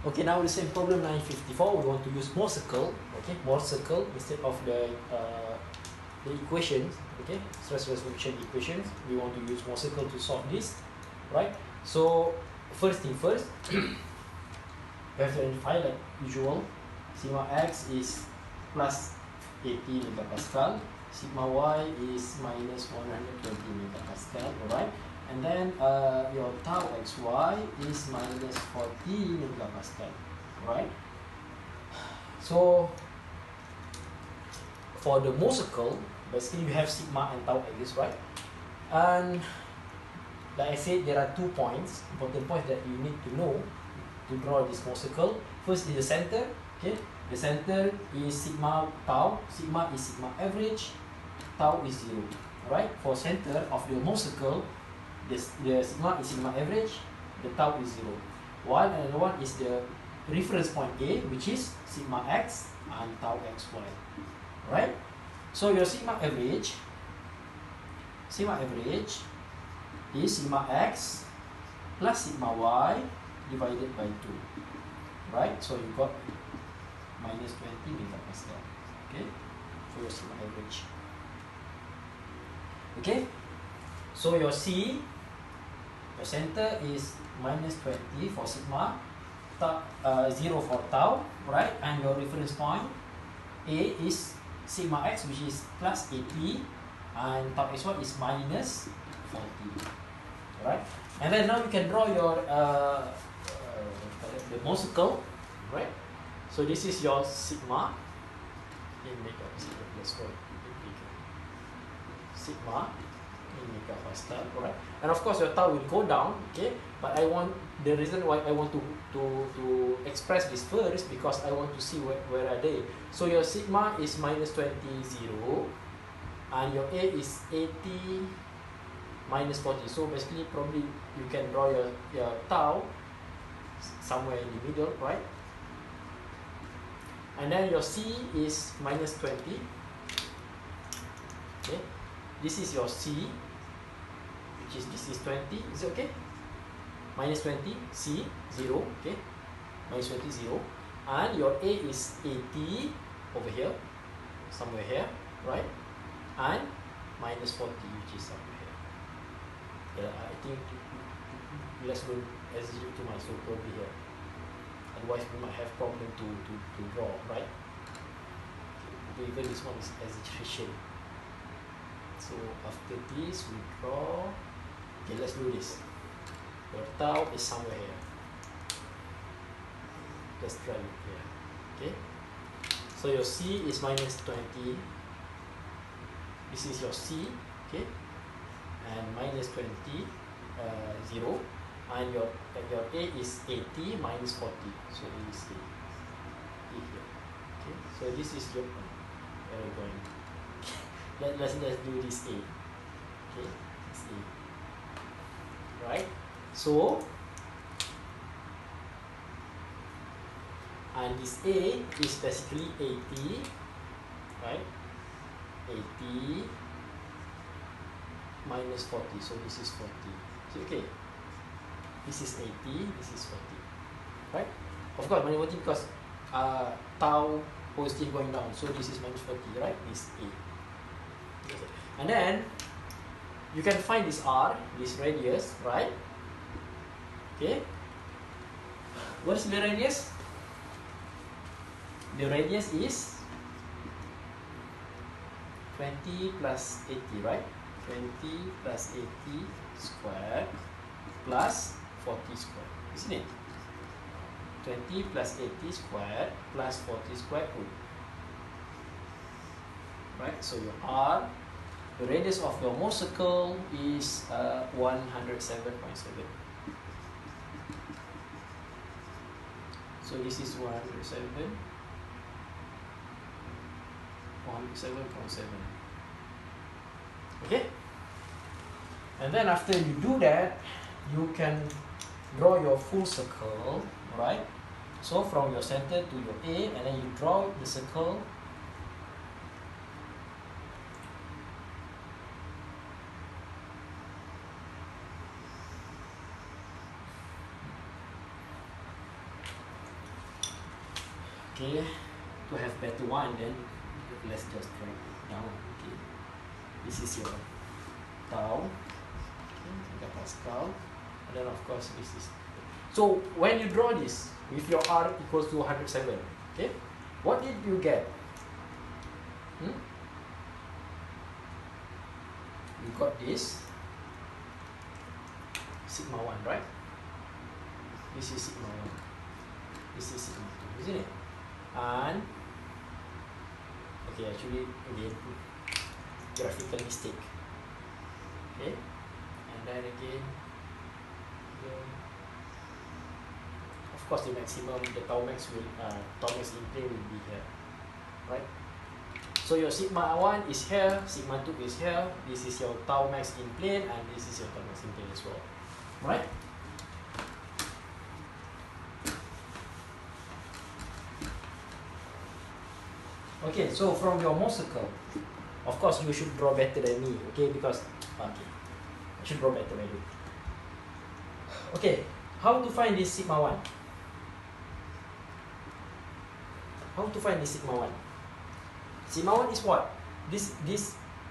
Okay, now the same problem 954. We want to use Mohr circle. Okay, Mohr circle instead of the equations. Okay, stress resolution equations. We want to use Mohr circle to solve this, right? So first thing first, we have to identify like usual. Sigma x is plus 80 megapascal. Sigma y is minus 120 megapascal. Alright. And then your tau xy is minus 40 megapascal, right? So for the Mohr circle, basically you have sigma and tau x, right? And like I said, there are 2 points, important points that you need to know to draw this Mohr circle. First is the center. Okay, the center is sigma tau. Sigma is sigma average. Tau is 0. Right? For center of the Mohr circle, the sigma is sigma average, the tau is 0. While another one is the reference point A, which is sigma x and tau xy. Right? So your sigma average is sigma x plus sigma y divided by 2. Right? So you got minus 20 megapascal. Okay? For your sigma average. Okay? So your C, your center is minus 20 for sigma, 0 for tau, right? And your reference point A is sigma x, which is plus 80, and tau xy is minus 40, right? And then now you can draw your the Mohr circle, right? So this is your sigma in megapascal. Let's go sigma in megapascal, alright. And of course your tau will go down, okay. But the reason why I want to express this first, because I want to see where are they. So your sigma is minus 20, 0, and your A is 80 minus 40. So basically probably you can draw your tau somewhere in the middle, right? And then your C is minus 20. Okay, this is your C, which is this is 20. Is it okay? Minus 20, C 0. Okay, minus 20, 0, and your A is 80 over here, somewhere here, right? And minus 40, which is somewhere here. Yeah, I think let's go exaggerate too much, so probably here. Otherwise, we might have problem to draw, right? Okay, even this one is exaggeration. So after this, we draw. Okay, let's do this. Your tau is somewhere here. Let's try it here. Okay. So your C is minus 20. This is your C. Okay. And minus 20, 0. And your A is 80 minus 40. So it is A here. Okay. So this is your where are we going? Let's do this A. Okay. This A. Right? So and this A is basically 80, right? 80 minus 40. So this is 40. So, okay. This is 80, this is 40. Right? Of course, minus 40 because tau positive going down. So this is minus 40, right? This A. Okay. And then you can find this R, this radius, right? Okay. What is the radius? The radius is 20 plus 80, right? 20 plus 80 squared plus 40 squared, isn't it? 20 plus 80 squared plus 40 squared root. Right? So your R, the radius of your Mohr circle is 107.7. So this is 107.7. Okay? And then after you do that, you can draw your full circle, right? So from your center to your A, and then you draw the circle. Okay, to have better one, then let's just drag it down. Okay, this is your tau, okay, megapascal, and then of course this is. So when you draw this with your R equals to 107, okay, what did you get? You got this sigma 1, right? This is sigma 1. This is sigma 2, isn't it? And okay, actually again graphical mistake. Okay, and then again of course the maximum, the tau max will tau max in plane will be here, right? So your sigma 1 is here, sigma 2 is here, this is your tau max in plane, and this is your tau max in plane as well, right? Okay, so from your Mohr circle, of course you should draw better than me, okay? Because okay, I should draw better than you. Okay, how to find this sigma 1? How to find this sigma 1? Sigma 1 is what? This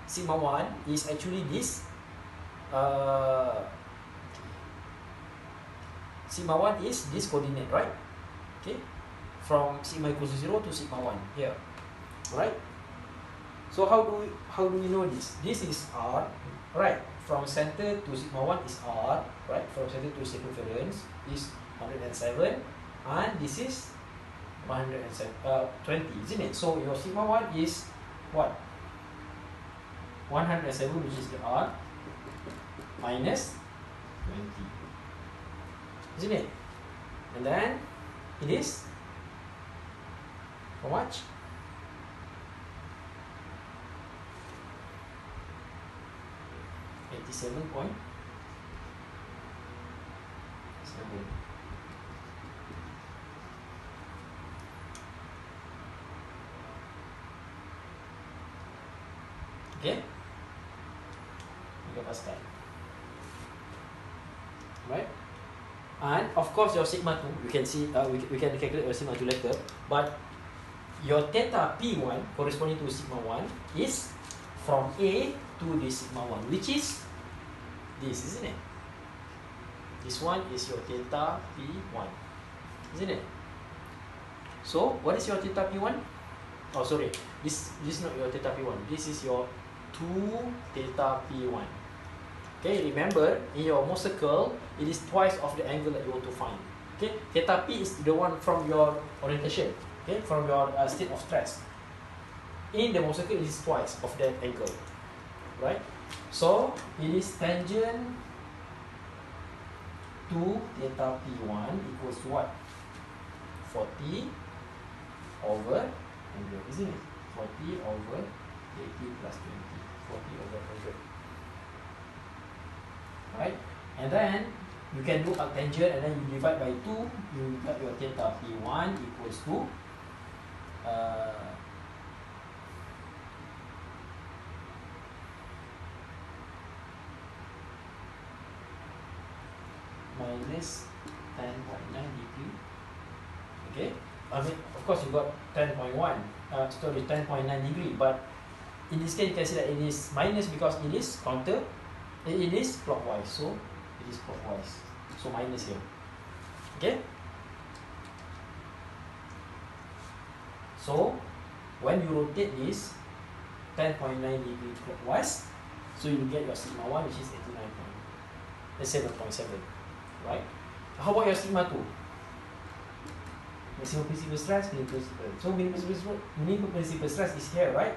sigma 1 is actually this sigma 1 is this coordinate, right? Okay, from sigma equals to 0 to sigma 1 here, right? So how do we know this? This is R, right? From center to sigma 1 is R, right? From center to circumference is 107, and this is 120, isn't it? So your sigma 1 is what? 107, which is the R, minus 20, isn't it? And then it is how much? 87.7. Okay, megapascal, right? And of course your sigma 2, you can see we can calculate your sigma 2 later, but your theta P1 corresponding to sigma 1 is from A to this sigma 1, which is this, isn't it? This one is your theta P1, isn't it? So what is your theta P1? Oh, sorry, this is not your theta P1, this is your 2 theta P1. Okay, remember in your Mohr circle, it is twice of the angle that you want to find. Okay, theta P is the one from your orientation, okay, from your state of stress. In the Mohr circle, it is twice of that angle, right? So it is tangent to theta P1 equals to what? 40 over 100, isn't it? 40 over 80 plus 20. 40 over 100. Right? And then you can do arctangent and then you divide by 2, you got your theta P1 equals to minus 10.9 degree. Okay? I mean, of course you got 10.1, sorry, 10.9 degree, but in this case you can see that it is minus because it is counter, it is clockwise, so it is clockwise, so minus here. Okay? So when you rotate this 10.9 degree clockwise, so you get your sigma 1, which is 7.7, right? How about your sigma 2? Maximum principal stress, so minimum principal stress is here, right?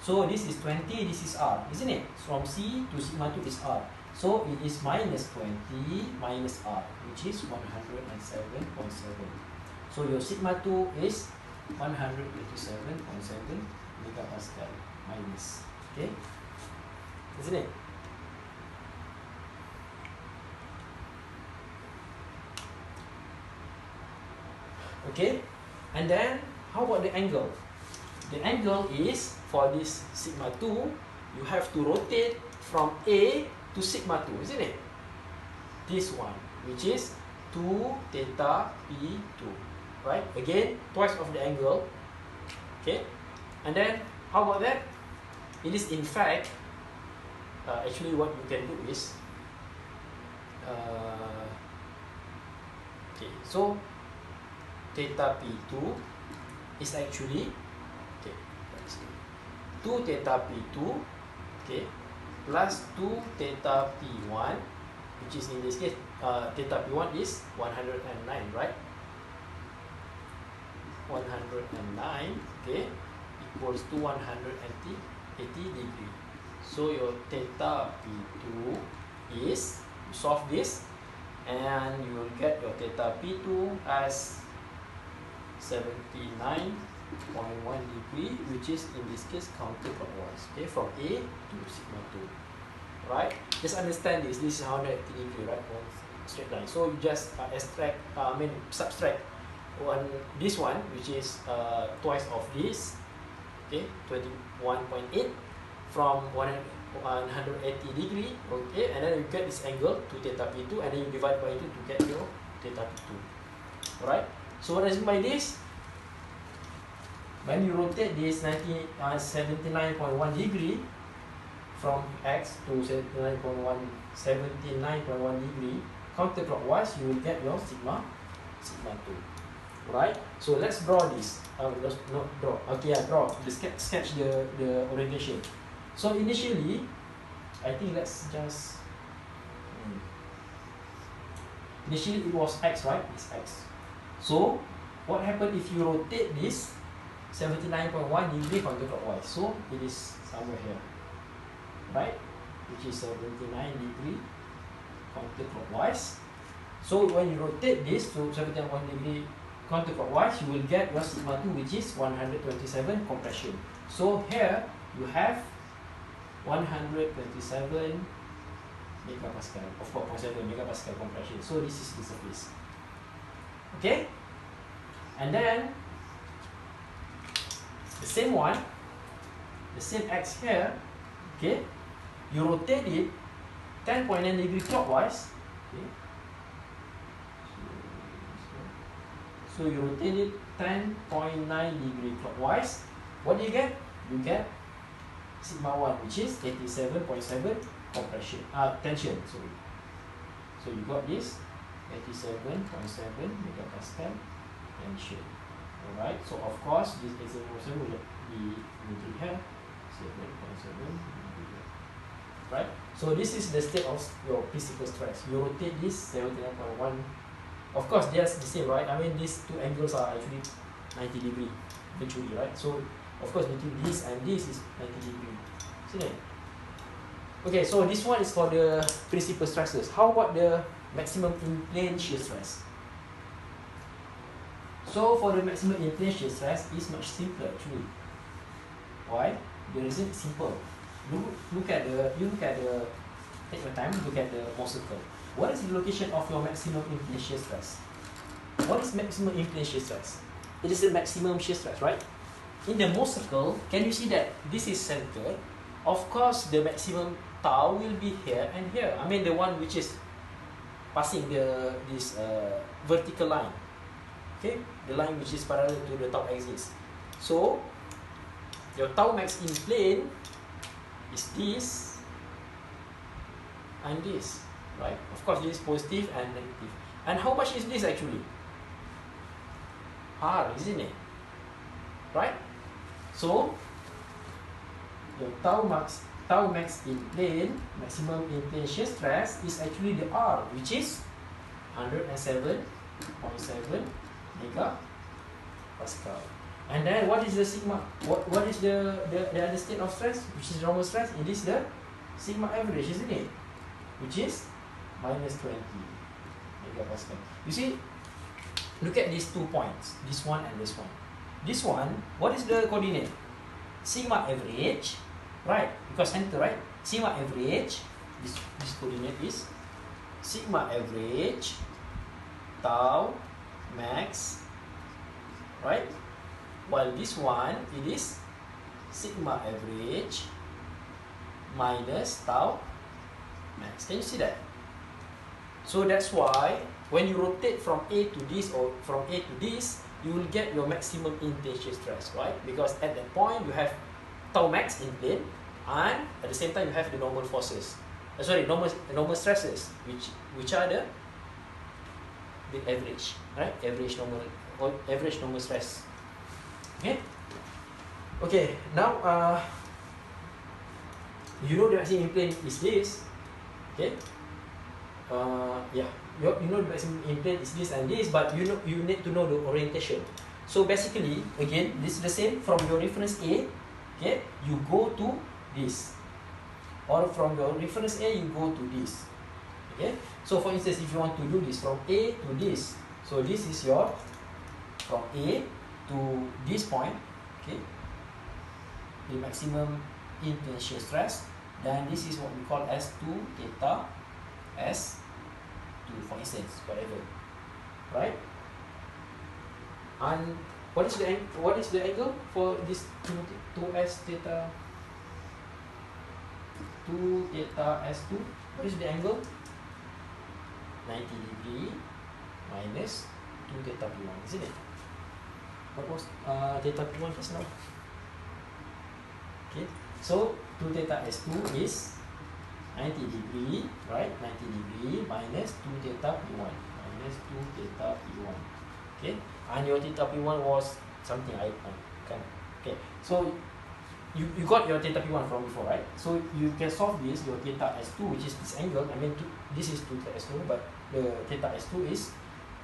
So this is 20, this is R, isn't it? From C to sigma 2 is R. So it is minus 20 minus R, which is 107.7. So your sigma 2 is 187.7 megapascal minus. Okay? Isn't it? Okay? And then, how about the angle? The angle is, for this sigma 2, you have to rotate from A to sigma 2, isn't it? This one, which is 2 theta P2. right? Again, twice of the angle, okay? And then, how about that? It is in fact, actually what you can do is, okay, so theta P2 is actually, okay, let's see, 2 theta P2, okay, plus 2 theta P1, which is in this case, theta P1 is 109, right? 109, okay, equals to 180 degree. So your theta P2 is, you solve this, and you will get your theta P2 as 79.1 degree, which is in this case counterclockwise, okay, from A to sigma 2, right? Just understand this. This is 180 degree, right? One straight line. So you just subtract this one, which is twice of this, okay, 21.8 from 180 degree, okay, and then you get this angle to theta P2, and then you divide by 2 to get your theta P2. Alright, so what does it mean by this? When you rotate this 79.1 degree from X to 79.1 degree counterclockwise, you will get your sigma 2. Right? So let's draw this. Let's not draw. Okay, yeah, draw. Let's sketch the orientation. So initially, I think let's just initially it was X, right? It's X. So what happened if you rotate this 79.1 degree counterclockwise? So it is somewhere here, right? Which is 79 degree counterclockwise. So when you rotate this to 79 degree counterclockwise, you will get your sigma 2, which is 127 compression. So here you have 127 megapascal, of 4.7 megapascal compression. So this is the surface. Okay? And then the same one, the same X here, okay? You rotate it 10.9 degree clockwise. Okay? So you rotate it 10.9 degree clockwise. What do you get? You get sigma 1, which is 87.7 compression, tension, sorry. So you got this 87.7 megapascal tension. Alright, so of course this 87.7 will be here, 7.7. Right? So this is the state of your principal stress. You rotate this 79.1. Of course, that's the same, right? I mean, these two angles are actually 90 degree, virtually, right? So, of course, between this and this is 90 degree. See that? Okay, so this one is for the principal stresses. How about the maximum in-plane shear stress? So, for the maximum in-plane shear stress, it's much simpler, actually. Why? The reason is simple. Look at the, take your time, look at the Mohr circle. What is the location of your maximum in-plane shear stress? What is maximum in-plane shear stress? It is the maximum shear stress, right? In the Mohr circle, can you see that this is centered? Of course, the maximum tau will be here and here. I mean, the one which is passing this vertical line. Okay, the line which is parallel to the tau axis. So, your tau max in plane is this and this, right? Of course, this is positive and negative. And how much is this actually? R, isn't it? Right? So, your tau max in plane, maximum in plane shear stress, is actually the R, which is 107.7 megapascal. And then what is the sigma? What is the other state of stress, which is normal stress? It is the sigma average, isn't it? Which is minus 20 megapascal. You see, look at these 2 points, this one and this one. This one, what is the coordinate? Sigma average, right? Because center, right? Sigma average, this coordinate is sigma average, tau max, right? While this one, it is sigma average minus tau max. Can you see that? So that's why when you rotate from A to this or from A to this, you will get your maximum in plane shear stress, right? Because at that point you have tau max in plane, and at the same time you have the normal forces. Normal stresses, which are the average, right? Average normal stress. Okay. Okay. Now, you know the maximum in plane is this. Okay. Yeah. You know the maximum in plane is this and this, but you need to know the orientation. So basically, again, this is the same from your reference A. Okay, you go to this, or from your reference A you go to this. Okay, so for instance, if you want to do this from A to this, so this is your from A to this point. Okay, the maximum in plane shear stress. Then this is what we call as 2 theta S2, for instance, whatever, right? And what is the angle for this 2s theta 2 theta S2? What is the angle? 90 degree minus 2 theta P1, isn't it? What was theta P1 just now? Okay, so 2 theta S2 is 90 degree, right? 90 degree minus 2 theta P1, minus 2 theta P1. Okay, and your theta P1 was something I can. Okay, so you got your theta P1 from before, right? So you can solve this, your theta S2, which is this angle. I mean, this is 2 theta S2, but the theta S2 is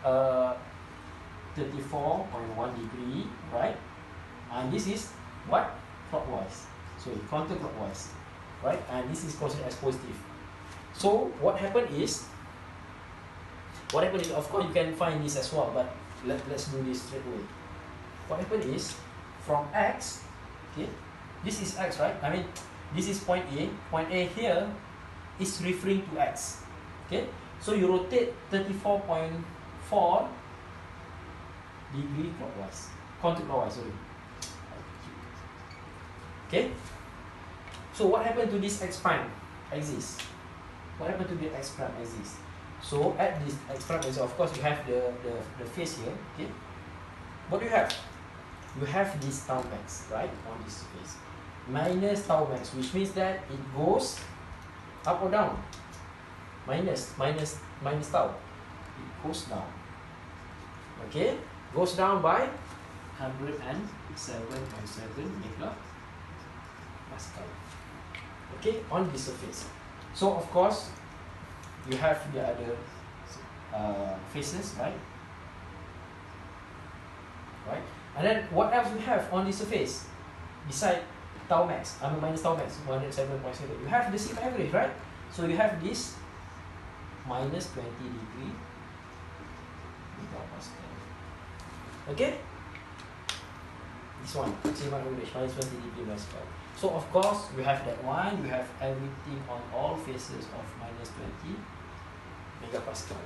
34.1 degree, right? And this is what? Clockwise. So counterclockwise, right? And this is considered as positive. So what happened is, of course you can find this as well, but let's do this straight away. What happened is, from X, okay, this is X, right? I mean, this is point A. Point A here is referring to X. Okay, so you rotate 34.4 degree clockwise, counterclockwise, sorry. Okay, so what happened to this X prime axis? What happened to the X prime axis? So at this X prime axis, of course, you have the face here. Okay, what do you have? You have this tau max, right, on this face, minus tau max, which means that it goes up or down. Minus tau, it goes down. Okay, goes down by 107.7 megapascal. Okay, on this surface. So of course, you have the other faces, right? Right. And then what else we have on this surface? Beside tau max, I mean minus tau max, 107.7. You have the sigma average, right? So you have this minus 20 degree megapascal. Okay? This one, sigma average, minus 20 degree megapascal. So of course, we have that one. We have everything on all faces of minus 20 megapascal.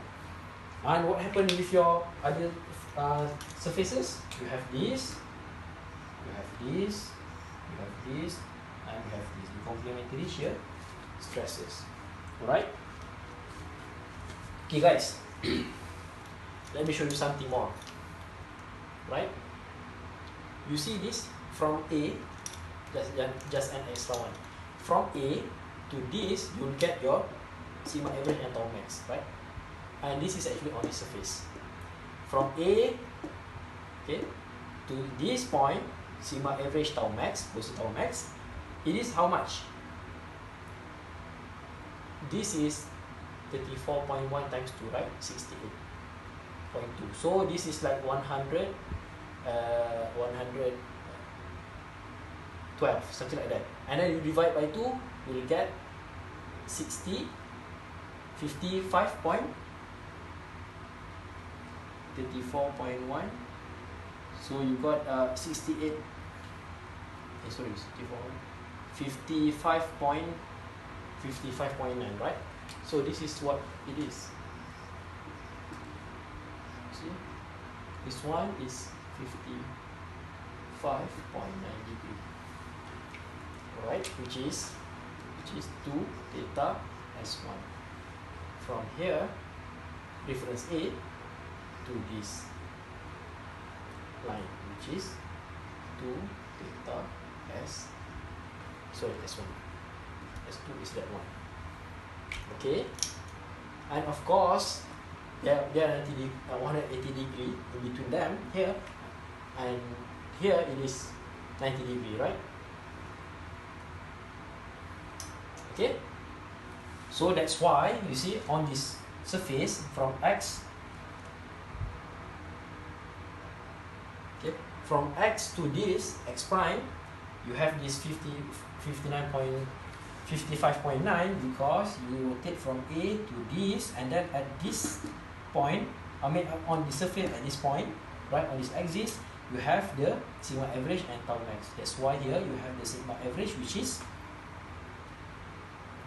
And what happened with your other surfaces? You have this, you have this, you have this, and you have this. The complementary shear stresses. Alright? Okay guys, let me show you something more. Right? You see this from A, just an extra one. From A to this, you will get your sigma average and tau max, right? And this is actually on the surface. From A, okay, to this point, sigma average tau max, positive tau max, it is how much? This is 34.1 times 2, right? 68.2. So this is like 112, something like that. And then you divide by 2, you will get 60, 55.34.1. So you got 68. Sorry, 55.9, right? So this is what it is. See, this one is 55.9 degree, right? Which is 2 theta S1. From here, reference A to this. line, which is 2 theta S, sorry, S1. S2 is that one. Okay, and of course, there are 180 degree in between them here, and here it is 90 degree, right? Okay, so that's why you see on this surface from X, okay, from X to this X prime, you have this 55.9 because you rotate from A to this, and then at this point, I mean on the surface at this point, right, on this axis, you have the sigma average and tau max. That's why here you have the sigma average, which is,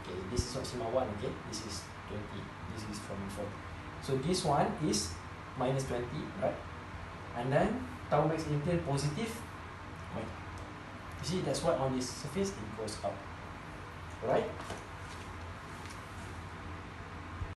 okay, this is not sigma 1, okay, this is 20, this is from before. So this one is minus 20, right? And then tau max in plane positive 1. You see, that's why on this surface it goes up, right?